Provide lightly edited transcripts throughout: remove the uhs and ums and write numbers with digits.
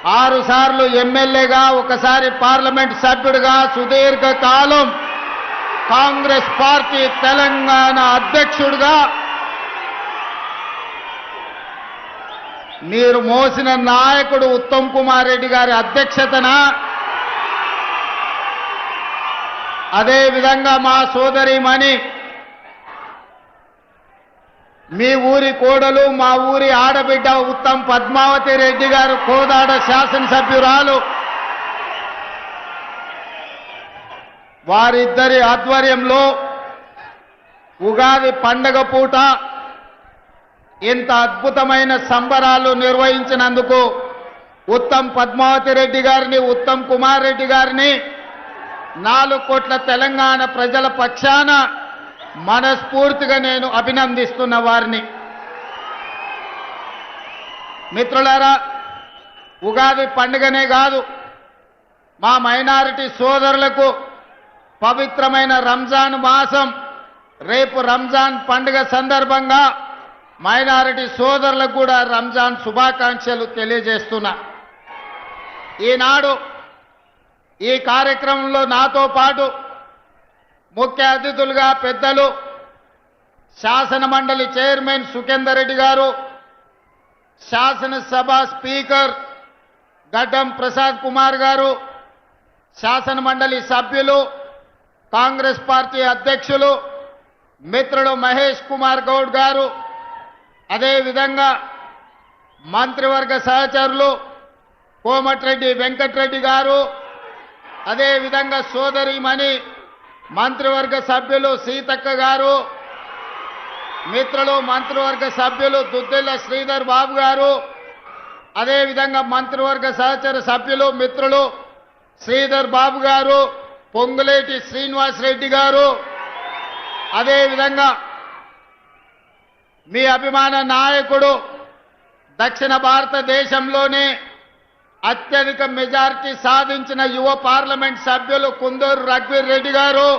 6 సార్లు ఎమ్మెల్యేగా, ఒకసారి పార్లమెంట్ సభ్యుడిగా, సుదీర్ఘ కాలం కాంగ్రెస్ పార్టీ తెలంగాణ అధ్యక్షుడిగా మీరు మోసిన నాయకుడు ఉత్తమ్ కుమార్ రెడ్డి గారి అధ్యక్షతన, అదే విధంగా మా సోదరిమణి, మీ ఊరి కోడలు, మా ఊరి ఆడబిడ్డ ఉత్తమ్ పద్మావతి రెడ్డి గారు, కోదాడ శాసనసభ్యురాలు, వారిద్దరి ఆధ్వర్యంలో ఉగాది పండగ పూట ఇంత అద్భుతమైన సంబరాలు నిర్వహించినందుకు ఉత్తమ్ పద్మావతి రెడ్డి గారిని, ఉత్తమ్ కుమార్ రెడ్డి గారిని 4 కోట్ల తెలంగాణ ప్రజల పక్షాన మనస్ఫూర్తిగా నేను అభినందిస్తున్న వారిని. మిత్రులారా, ఉగాది పండుగనే కాదు, మా మైనారిటీ సోదరులకు పవిత్రమైన రంజాన్ మాసం, రేపు రంజాన్ పండుగ సందర్భంగా మైనారిటీ సోదరులకు కూడా రంజాన్ శుభాకాంక్షలు తెలియజేస్తున్నా. ఈనాడు ఈ కార్యక్రమంలో నాతో పాటు ముఖ్య అతిథులుగా పెద్దలు శాసన మండలి చైర్మన్ సుఖేందర్ రెడ్డి గారు, శాసనసభ స్పీకర్ గడ్డం ప్రసాద్ కుమార్ గారు, శాసన మండలి సభ్యులు, కాంగ్రెస్ పార్టీ అధ్యక్షులు మిత్రుడు మహేష్ కుమార్ గౌడ్ గారు, అదేవిధంగా మంత్రివర్గ సహచరులు కోమటిరెడ్డి వెంకటరెడ్డి గారు, అదేవిధంగా సోదరిమణి మంత్రివర్గ సభ్యులు సీతక్క గారు, మిత్రులు మంత్రివర్గ సభ్యులు దుద్దిల్ల శ్రీధర్ బాబు గారు, అదేవిధంగా మంత్రివర్గ సహచర సభ్యులు మిత్రులు శ్రీధర్ బాబు గారు, పొంగులేటి శ్రీనివాస్ రెడ్డి గారు, అదేవిధంగా మీ అభిమాన నాయకుడు దక్షిణ భారతదేశంలోనే అత్యధిక మెజారిటీ సాధించిన యువ పార్లమెంట్ సభ్యులు కుందూరు రఘువీర్ రెడ్డి గారు,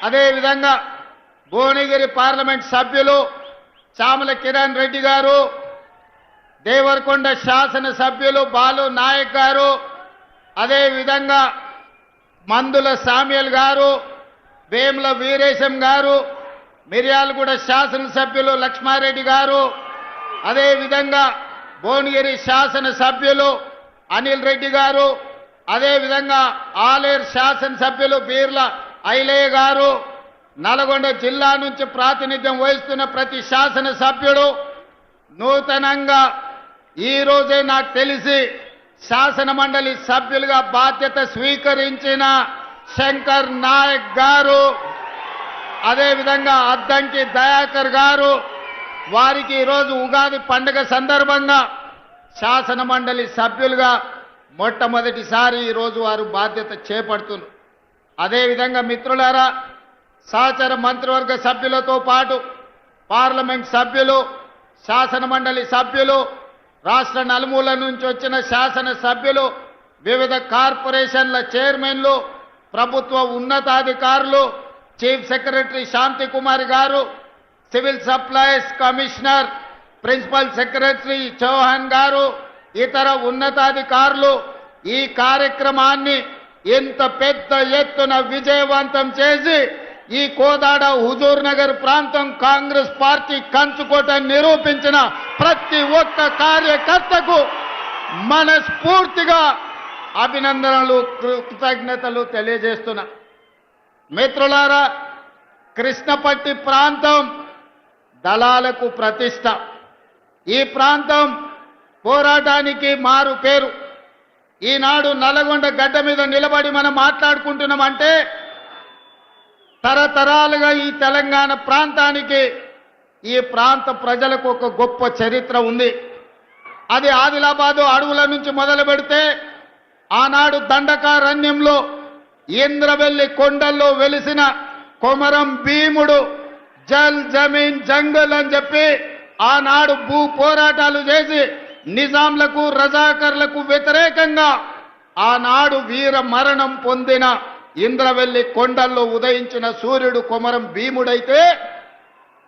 అదేవిధంగా భువనగిరి పార్లమెంట్ సభ్యులు చామల కిరణ్ రెడ్డి గారు, దేవరకొండ శాసన సభ్యులు బాలు నాయక్ గారు, అదేవిధంగా మందుల సామ్యుల్ గారు, వేముల వీరేశం గారు, మిర్యాలగూడ శాసనసభ్యులు లక్ష్మారెడ్డి గారు, అదేవిధంగా భువనగిరి శాసన సభ్యులు అనిల్ రెడ్డి గారు, అదేవిధంగా ఆలేరు శాసనసభ్యులు బీర్ల ఐలయ్య గారు, నల్గొండ జిల్లా నుంచి ప్రాతినిధ్యం వహిస్తున్న ప్రతి శాసనసభ్యుడు, నూతనంగా ఈ రోజే నాకు తెలిసి శాసన మండలి సభ్యులుగా బాధ్యత స్వీకరించిన శంకర్ నాయక్ గారు, అదేవిధంగా అద్దంకి దయాకర్ గారు, వారికి ఈరోజు ఉగాది పండుగ సందర్భంగా శాసన మండలి సభ్యులుగా మొట్టమొదటిసారి ఈరోజు వారు బాధ్యత చేపడుతున్నారు. అదేవిధంగా మిత్రులారా, సహచర మంత్రివర్గ సభ్యులతో పాటు పార్లమెంట్ సభ్యులు, శాసన మండలి సభ్యులు, రాష్ట్ర నలుమూల నుంచి వచ్చిన శాసన సభ్యులు, వివిధ కార్పొరేషన్ల చైర్మన్లు, ప్రభుత్వ ఉన్నతాధికారులు, చీఫ్ సెక్రటరీ శాంతి కుమార్ గారు, civil supplies commissioner, principal secretary Chauhan గారు, ఇతర ఉన్నతాధికారులు ఈ కార్యక్రమాన్ని ఎంత పెద్ద ఎత్తున విజయవంతం చేసి ఈ కోదాడ హుజూర్ నగర్ ప్రాంతం కాంగ్రెస్ పార్టీ కంచుకోట నిరూపించిన ప్రతి ఒక్క కార్యకర్తకు మనస్ఫూర్తిగా అభినందనలు, కృతజ్ఞతలు తెలియజేస్తున్నా. మిత్రులారా, కృష్ణపట్టి ప్రాంతం దళాలకు ప్రతిష్ట. ఈ ప్రాంతం పోరాటానికి మారు పేరు. ఈనాడు నల్లగొండ గడ్డ మీద నిలబడి మనం మాట్లాడుకుంటున్నామంటే తరతరాలుగా ఈ తెలంగాణ ప్రాంతానికి, ఈ ప్రాంత ప్రజలకు ఒక గొప్ప చరిత్ర ఉంది. అది ఆదిలాబాదు అడవుల నుంచి మొదలు పెడితే ఆనాడు దండకారణ్యంలో ఇంద్రవెల్లి కొండల్లో వెలిసిన కొమరం భీముడు జల్ జమీన్ జంగల్ అని చెప్పి ఆనాడు భూ పోరాటాలు చేసి నిజాంలకు రజాకర్లకు వ్యతిరేకంగా ఆనాడు వీర మరణం పొందిన ఇంద్రవెల్లి కొండల్లో ఉదయించిన సూర్యుడు కొమరం భీముడైతే,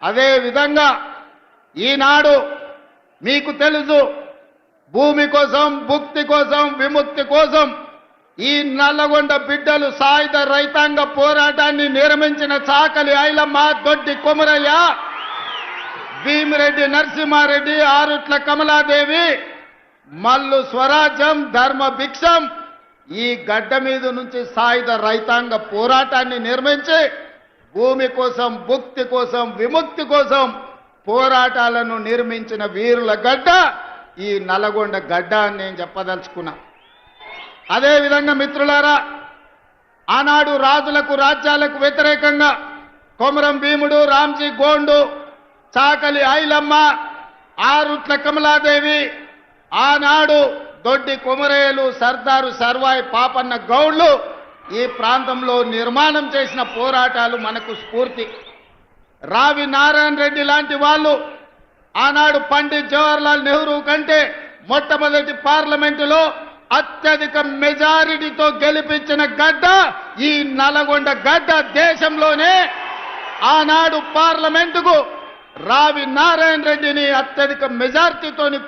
అదే విధంగా ఈనాడు మీకు తెలుసు భూమి కోసం, భుక్తి కోసం, విముక్తి కోసం ఈ నల్లగొండ బిడ్డలు సాయుధ రైతాంగ పోరాటాన్ని నిర్మించిన చాకలి ఐలమ్మ, దొడ్డి కొమరయ్య, భీమిరెడ్డి నరసింహారెడ్డి, ఆరుట్ల కమలాదేవి, మల్లు స్వరాజ్యం, ధర్మ భిక్షం ఈ గడ్డ మీద నుంచి సాయుధ రైతాంగ పోరాటాన్ని నిర్మించి భూమి కోసం, భుక్తి కోసం, విముక్తి కోసం పోరాటాలను నిర్మించిన వీరుల గడ్డ ఈ నల్లగొండ గడ్డ అని నేను చెప్పదలుచుకున్నా. అదేవిధంగా మిత్రులారా, ఆనాడు రాజులకు, రాజ్యాలకు వ్యతిరేకంగా కొమరం భీముడు, రామ్జీ గోండు, చాకలి ఐలమ్మ, ఆరుట్ల కమలాదేవి, ఆనాడు దొడ్డి కొమరయ్యలు, సర్దారు సర్వాయి పాపన్న గౌడ్లు ఈ ప్రాంతంలో నిర్మాణం చేసిన పోరాటాలు మనకు స్ఫూర్తి. రావి నారాయణ రెడ్డి లాంటి వాళ్ళు ఆనాడు పండిత్ జవహర్లాల్ నెహ్రూ కంటే మొట్టమొదటి పార్లమెంటులో అత్యధిక మెజారిటీతో గెలిపించిన గడ్డ ఈ నల్లగొండ గడ్డ. దేశంలోనే ఆనాడు పార్లమెంటుకు రావి నారాయణ రెడ్డిని అత్యధిక మెజారిటీతోని